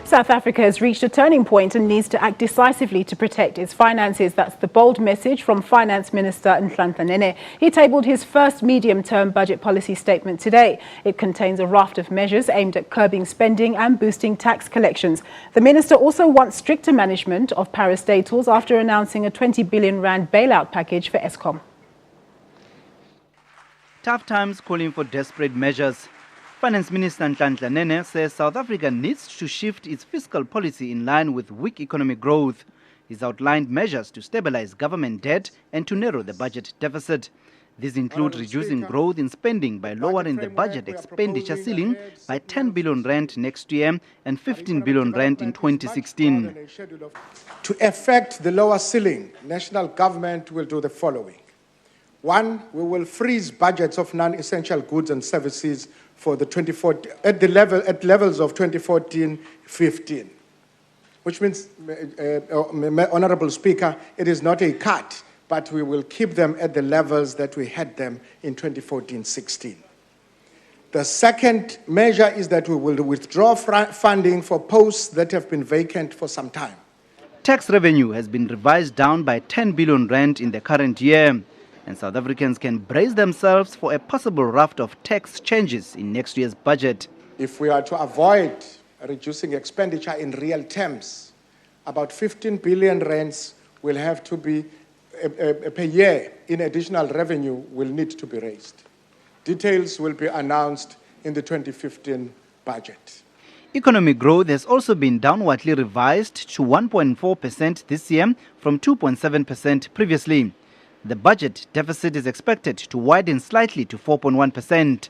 South Africa has reached a turning point and needs to act decisively to protect its finances. That's the bold message from Finance Minister Nhlanhla Nene. He tabled his first medium-term budget policy statement today. It contains a raft of measures aimed at curbing spending and boosting tax collections. The minister also wants stricter management of parastatals after announcing a 20 billion rand bailout package for Eskom. Tough times calling for desperate measures. Finance Minister Nhlanhla Nene says South Africa needs to shift its fiscal policy in line with weak economic growth. He's outlined measures to stabilize government debt and to narrow the budget deficit. These include reducing growth in spending by lowering the budget expenditure ceiling by 10 billion rand next year and 15 billion rand in 2016. To effect the lower ceiling, national government will do the following. One, we will freeze budgets of non-essential goods and services for the at levels of 2014-15, which means, Honourable Speaker, it is not a cut, but we will keep them at the levels that we had them in 2014-16. The second measure is that we will withdraw funding for posts that have been vacant for some time. Tax revenue has been revised down by 10 billion rand in the current year, and South Africans can brace themselves for a possible raft of tax changes in next year's budget. If we are to avoid reducing expenditure in real terms, about 15 billion rands will have to be per year in additional revenue will need to be raised. Details will be announced in the 2015 budget. Economic growth has also been downwardly revised to 1.4% this year from 2.7% previously. The budget deficit is expected to widen slightly to 4.1%.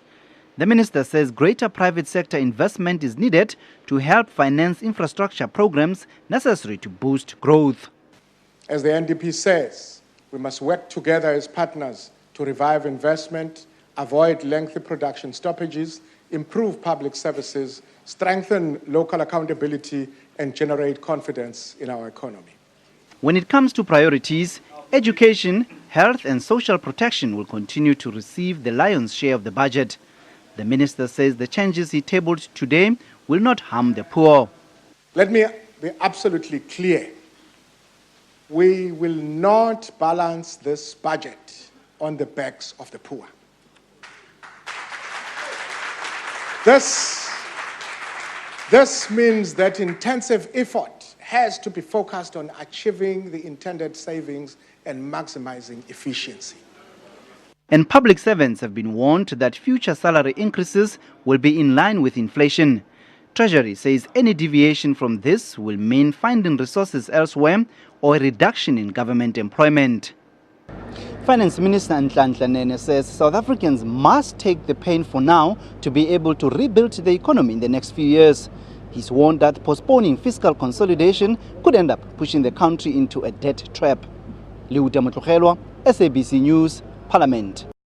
The minister says greater private sector investment is needed to help finance infrastructure programs necessary to boost growth. As the NDP says, we must work together as partners to revive investment, avoid lengthy production stoppages, improve public services, strengthen local accountability, and generate confidence in our economy. When it comes to priorities, education, health and social protection will continue to receive the lion's share of the budget. The minister says the changes he tabled today will not harm the poor. Let me be absolutely clear. We will not balance this budget on the backs of the poor. This means that intensive effort has to be focused on achieving the intended savings and maximizing efficiency. And public servants have been warned that future salary increases will be in line with inflation. Treasury says any deviation from this will mean finding resources elsewhere or a reduction in government employment. Finance Minister Nhlanhla Nene says South Africans must take the pain for now to be able to rebuild the economy in the next few years. He's warned that postponing fiscal consolidation could end up pushing the country into a debt trap. SABC News, Parliament.